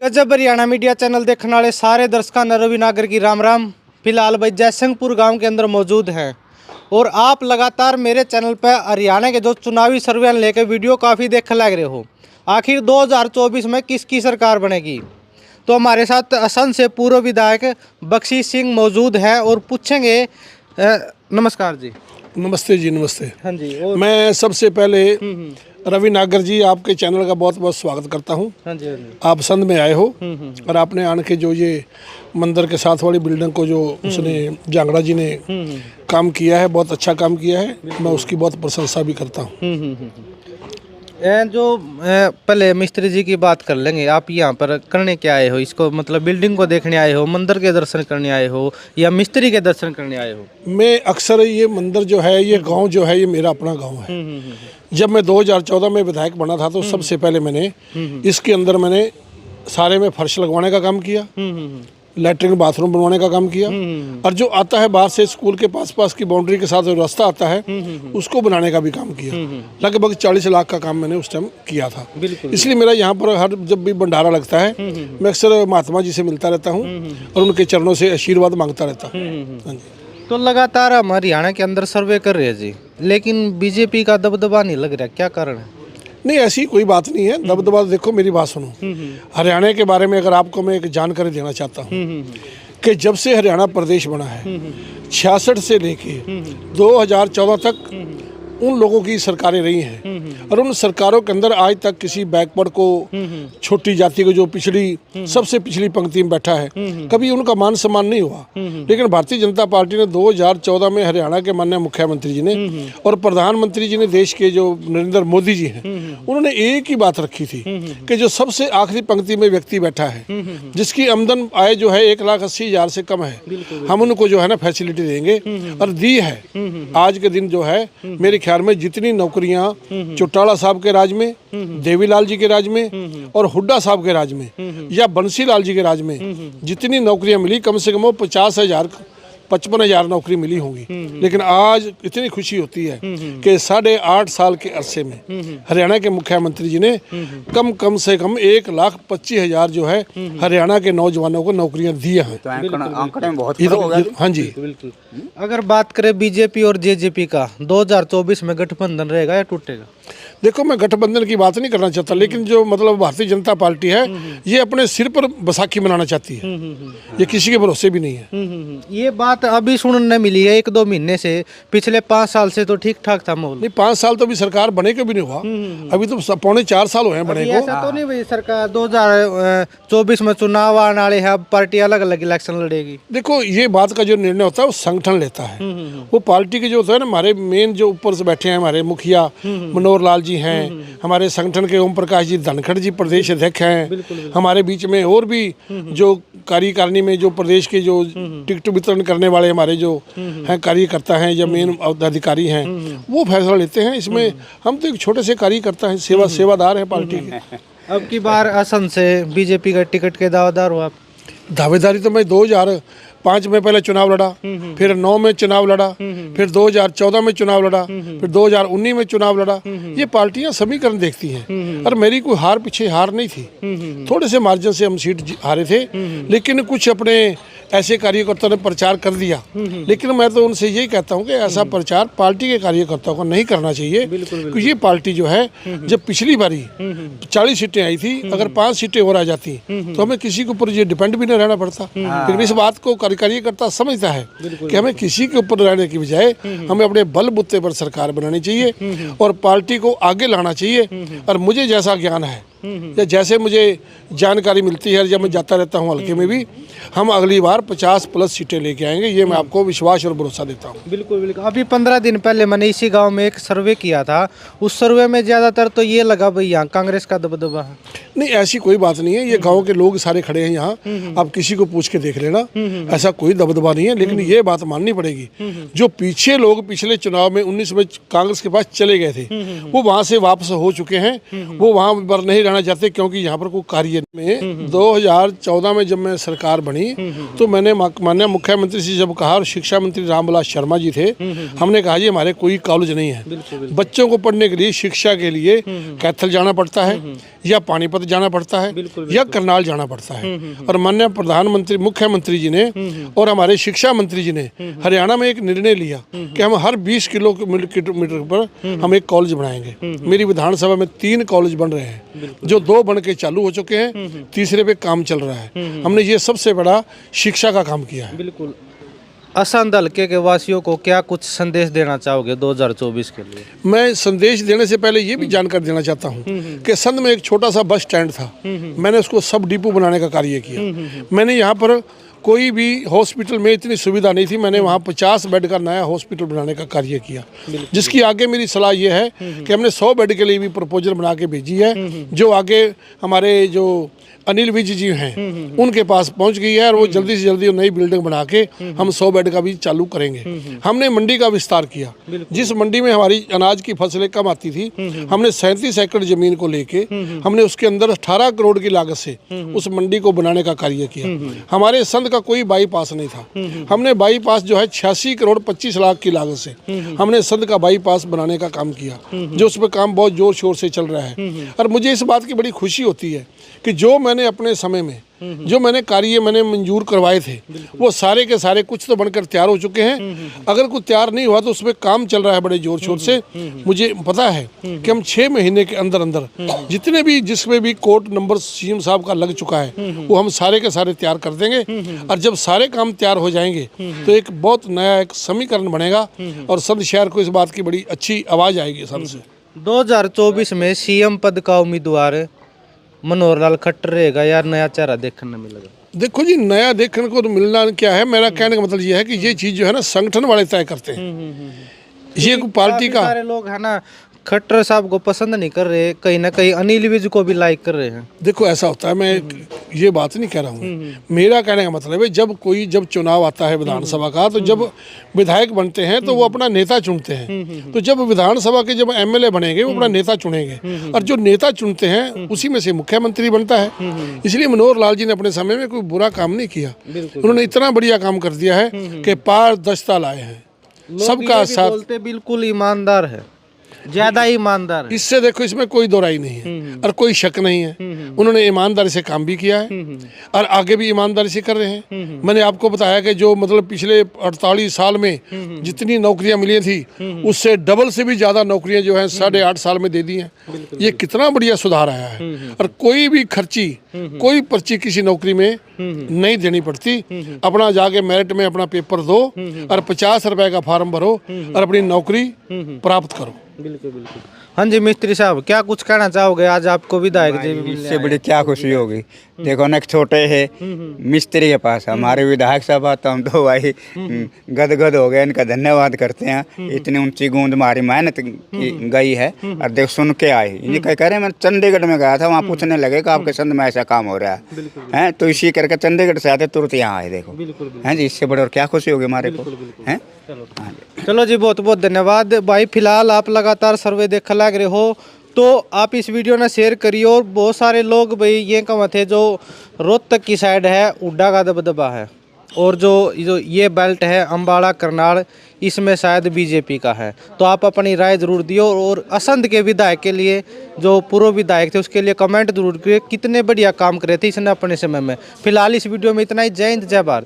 गजब Haryana media channel देखने वाले सारे दर्शकों ने रवि नागर की राम राम। फिलहाल भाई जयसिंहपुर गांव के अंदर मौजूद हैं और आप लगातार मेरे चैनल पर हरियाणा के जो चुनावी सर्वे लेकर वीडियो काफ़ी देख लग रहे हो। आखिर 2024 में किसकी सरकार बनेगी, तो हमारे साथ असम से पूर्व विधायक बख्शी सिंह मौजूद हैं और पूछेंगे। नमस्कार जी। नमस्ते जी, नमस्ते। हाँ जी। मैं सबसे पहले रवि नागर जी आपके चैनल का बहुत बहुत स्वागत करता हूँ। हाँ जी। आप संध में आए हो और आपने आने के जो ये मंदिर के साथ वाली बिल्डिंग को जो उसने जांगड़ा जी ने काम किया है, बहुत अच्छा काम किया है। मैं उसकी बहुत प्रशंसा भी करता हूँ। जो पहले मिस्त्री जी की बात कर लेंगे, आप यहाँ पर करने क्या आए हो? इसको मतलब बिल्डिंग को देखने आए हो, मंदिर के दर्शन करने आए हो या मिस्त्री के दर्शन करने आए हो? मैं अक्सर ये मंदिर जो है, ये गांव जो है, ये मेरा अपना गांव है। जब मैं 2014 में विधायक बना था तो सबसे पहले मैंने इसके अंदर सारे में फर्श लगवाने का काम किया, लैट्रिन बाथरूम बनवाने का काम किया और जो आता है बाहर से स्कूल के पास की बाउंड्री के साथ जो रास्ता आता है उसको बनाने का भी काम किया। लगभग 40 लाख का काम मैंने उस टाइम किया था। इसलिए मेरा यहाँ पर हर जब भी भंडारा लगता है मैं अक्सर महात्मा जी से मिलता रहता हूँ और उनके चरणों से आशीर्वाद मांगता रहता हूँ। तो लगातार हम हरियाणा के अंदर सर्वे कर रहे हैं जी, लेकिन बीजेपी का दबदबा नहीं लग रहा, क्या कारण है? नहीं, ऐसी कोई बात नहीं है। दबदबा देखो, मेरी बात सुनो। हरियाणा के बारे में अगर आपको मैं एक जानकारी देना चाहता हूँ कि जब से हरियाणा प्रदेश बना है 66 से लेके 2014 तक उन लोगों की सरकारें रही हैं और उन सरकारों के अंदर आज तक किसी बैकवर्ड को, छोटी जाति को, जो सबसे पिछली पंक्ति में बैठा है, कभी उनका मान सम्मान नहीं हुआ। लेकिन भारतीय जनता पार्टी ने 2014 में हरियाणा के माननीय मुख्यमंत्री जी ने और प्रधानमंत्री जी ने, देश के जो नरेंद्र मोदी जी हैं, उन्होंने एक ही बात रखी थी कि जो सबसे आखिरी पंक्ति में व्यक्ति बैठा है, जिसकी आमदन आय जो है 1,80,000 से कम है, हम उनको जो है ना फैसिलिटी देंगे और दी है। आज के दिन जो है मेरे ख्याल में जितनी नौकरियां चौटाला साहब के राज में, देवीलाल जी के राज में और हुड्डा साहब के राज में या बंसीलाल जी के राज में जितनी नौकरियां मिली, कम से कम वो 50,000 55,000 नौकरी मिली होंगी। लेकिन आज इतनी खुशी होती है कि 8.5 साल के अरसे में हरियाणा के मुख्यमंत्री जी ने कम से कम 1,25,000 जो है हरियाणा के नौजवानों को नौकरियां दी हैं। हाँ जी, बिल्कुल। अगर बात करें बीजेपी और जेजेपी का, 2024 में गठबंधन रहेगा या टूटेगा? देखो, मैं गठबंधन की बात नहीं करना चाहता, लेकिन जो मतलब भारतीय जनता पार्टी है ये अपने सिर पर बैसाखी मनाना चाहती है। ये किसी के भरोसे भी नहीं है। ये बात अभी सुनने मिली है 1-2 महीने से। पिछले 5 साल से तो ठीक ठाक था माहौल। नहीं, 5 साल तो अभी सरकार बने के भी नहीं हुआ। अभी तो 3.25 साल हुए हैं बने को। ऐसा तो नहीं भाई सरकार 2024 में चुनाव आने वाले हैं, अब पार्टी अलग अलग इलेक्शन लड़ेगी? देखो, ये बात का जो निर्णय होता है वो संगठन लेता है। वो पार्टी के जो होता है ना, हमारे मेन जो ऊपर से बैठे हैं, हमारे मुखिया मनोहर लाल जी हैं, हमारे संगठन के ओम प्रकाश जी धनखड़ जी प्रदेश अध्यक्ष हैं, हमारे बीच में और भी जो कार्यकारिणी में जो प्रदेश के जो टिकट वितरण करने वाले हमारे जो हैं कार्यकर्ता हैं या मेन अधिकारी हैं, वो फैसला लेते हैं। इसमें हम तो एक छोटे से कार्यकर्ता हैं, सेवादार हैं पार्टी के। अब की बार असम से बीजेपी का टिकट के दावेदार हो आप? दावेदारी तो मैं 2005 में पहले चुनाव लड़ा, फिर 9 में चुनाव लड़ा, फिर 2014 में चुनाव लड़ा, फिर 2019 में चुनाव लड़ा। ये पार्टियां समीकरण देखती हैं और मेरी कोई हार नहीं थी। थोड़े से मार्जिन से हम सीट हारे थे, लेकिन कुछ अपने ऐसे कार्यकर्ताओं ने प्रचार कर दिया। लेकिन मैं तो उनसे यही कहता हूँ कि ऐसा प्रचार पार्टी के कार्यकर्ताओं को नहीं करना चाहिए, क्योंकि ये पार्टी जो है, जब पिछली बारी 40 सीटें आई थी, अगर 5 सीटें और आ जाती तो हमें किसी के ऊपर ये डिपेंड भी नहीं रहना पड़ता। लेकिन इस बात को कार्यकर्ता समझता है कि हमें किसी के ऊपर रहने की बजाय हमें अपने बलबूते पर सरकार बनानी चाहिए और पार्टी को आगे लाना चाहिए। और मुझे जैसा ज्ञान है या जैसे मुझे जानकारी मिलती है, जब मैं जाता रहता हूँ हल्के में भी, हम अगली बार 50+ सीटें लेके आएंगे। ये मैं आपको विश्वास और भरोसा देता हूँ। बिल्कुल बिल्कुल। अभी 15 दिन पहले मैंने इसी गांव में एक सर्वे किया था। उस सर्वे में ज़्यादातर तो ये लगा भाई यहाँ कांग्रेस का दबदबा है। नहीं, ऐसी कोई बात नहीं है। ये गांव के लोग सारे खड़े हैं यहाँ, आप किसी को पूछ के देख लेना, ऐसा कोई दबदबा नहीं है। लेकिन ये बात माननी पड़ेगी, जो पीछे लोग पिछले चुनाव में 19 में कांग्रेस के पास चले गए थे, वो वहाँ से वापस हो चुके हैं, वो वहाँ पर नहीं जाना चाहते क्योंकि यहाँ पर कोई कार्य में 2014 में जब मैं सरकार बनी तो मैंने माननीय मुख्यमंत्री से जब कहा, और शिक्षा मंत्री रामविलास शर्मा जी थे, हमने कहा जी हमारे कोई कॉलेज नहीं है, बच्चों को पढ़ने के लिए शिक्षा के लिए कैथल जाना पड़ता है या पानीपत जाना पड़ता है या करनाल जाना पड़ता है। और माननीय प्रधानमंत्री मुख्यमंत्री जी ने और हमारे शिक्षा मंत्री जी ने हरियाणा में एक निर्णय लिया कि हम हर 20 किलोमीटर पर हम एक कॉलेज बनाएंगे। मेरी विधानसभा में 3 कॉलेज बन रहे हैं, जो 2 बन के चालू हो चुके हैं, तीसरे पे काम चल रहा है। हमने ये सबसे बड़ा शिक्षा का काम किया है। बिल्कुल। असंध हल्के के वासियों को क्या कुछ संदेश देना चाहोगे 2024 के लिए? मैं संदेश देने से पहले ये भी जानकारी देना चाहता हूँ कि संध में एक छोटा सा बस स्टैंड था, मैंने उसको सब डिपो बनाने का कार्य किया। मैंने यहाँ पर कोई भी हॉस्पिटल में इतनी सुविधा नहीं थी, मैंने वहाँ 50 बेड का नया हॉस्पिटल बनाने का कार्य किया, जिसकी आगे मेरी सलाह ये है कि हमने 100 बेड के लिए भी प्रपोजल बना के भेजी है, जो आगे हमारे जो अनिल विज जी हैं उनके पास पहुंच गई है, और वो जल्दी से जल्दी नई बिल्डिंग बना के हम 100 बेड का भी चालू करेंगे। हमने मंडी का विस्तार किया, जिस मंडी में हमारी अनाज की फसलें कम आती थी, हमने 37 एकड़ जमीन को लेके हमने उसके अंदर 18 करोड़ की लागत से उस मंडी को बनाने का कार्य किया। हमारे संध का कोई बाईपास नहीं था, हमने बाईपास जो है 86 करोड़ 25 लाख की लागत से हमने संध का बाईपास बनाने का काम किया, जो उस पर काम बहुत जोर शोर से चल रहा है। और मुझे इस बात की बड़ी खुशी होती है कि जो मैंने अपने समय में जो मैंने कार्य मंजूर करवाए थे, वो सारे के सारे कुछ तो बनकर तैयार हो चुके हैं। अगर कुछ तैयार नहीं हुआ तो उस पर काम चल रहा है बड़े जोर शोर से। मुझे पता है कि हम 6 महीने के अंदर अंदर जितने भी जिसमें भी कोर्ट नंबर सीएम साहब का लग चुका है, वो हम सारे के सारे तैयार कर देंगे। और जब सारे काम तैयार हो जाएंगे तो एक बहुत नया एक समीकरण बनेगा, और संध शहर को इस बात की बड़ी अच्छी आवाज़ आएगी संध से। 2024 में सीएम पद का उम्मीदवार मनोहर लाल खट्टर रहेगा या नया चेहरा देखने मिलेगा? देखो जी, नया देखने को तो मिलना क्या है, मेरा कहने का मतलब ये है कि ये चीज़ जो है ना संगठन वाले तय करते हैं। ये पार्टी का सारे लोग है ना खट्टर साहब को पसंद नहीं कर रहे, कहीं ना कहीं अनिल विज को भी लाइक कर रहे हैं। देखो ऐसा होता है, मैं ये बात नहीं कह रहा हूँ, मेरा कहने का मतलब है जब चुनाव आता है विधानसभा का, तो जब विधायक बनते हैं तो वो अपना नेता चुनते हैं। तो जब विधानसभा के जब एमएलए बनेंगे वो अपना नेता चुनेंगे, और जो नेता चुनते हैं उसी में से मुख्यमंत्री बनता है। इसलिए मनोहर लाल जी ने अपने समय में कोई बुरा काम नहीं किया, उन्होंने इतना बढ़िया काम कर दिया है कि पारदर्शिता लाए हैं, सबका साथ। बोलते बिल्कुल ईमानदार है, ज्यादा ईमानदार है। इससे देखो इसमें कोई दोराई नहीं है और कोई शक नहीं है। उन्होंने ईमानदारी से काम भी किया है और आगे भी ईमानदारी से कर रहे हैं। मैंने आपको बताया कि जो मतलब पिछले 48 साल में जितनी नौकरियां मिली थी, उससे डबल से भी ज्यादा नौकरियां जो हैं 8.5 साल में दे दी हैं। ये कितना बढ़िया सुधार आया है। और कोई भी खर्ची, कोई पर्ची किसी नौकरी में नहीं देनी पड़ती। अपना जाके मेरिट में अपना पेपर दो और 50 रुपए का फॉर्म भरो और अपनी नौकरी प्राप्त करो। बिल्कुल बिल्कुल। हाँ जी मिस्त्री साहब, क्या कुछ कहना चाहोगे? आज आपको विधायक जी भी मिले इससे बड़ी क्या खुशी होगी। देखो ना, एक छोटे है मिस्त्री के पास हमारे विधायक साहब तो हम तो भाई गदगद हो गए। इनका धन्यवाद करते हैं, इतनी ऊंची गूंज हमारी मेहनत गई है और देख सुन के आई। इन्हें कह रहे मैं चंडीगढ़ में गया था, वहाँ पूछने लगे कि आपके संद में ऐसा काम हो रहा है, तो इसी करके चंडीगढ़ से आते तुरंत यहाँ आए। देखो हैं जी, इससे बड़े और क्या खुशी होगी हमारे को, हैं। चलो जी, बहुत बहुत धन्यवाद भाई। फिलहाल आप लगातार सर्वे देख लग रहे हो तो आप इस वीडियो ने शेयर करिए। और बहुत सारे लोग भाई ये कम थे जो रोहतक की साइड है, उड्डा का दबदबा है, और जो ये बेल्ट है अम्बाड़ा करनाल, इसमें शायद बीजेपी का है। तो आप अपनी राय जरूर दियो। और असंध के विधायक के लिए जो पूर्व विधायक थे उसके लिए कमेंट जरूर करिए, कितने बढ़िया काम करे थे इसने अपने समय में। फिलहाल इस वीडियो में इतना ही। जय हिंद, जय भारत।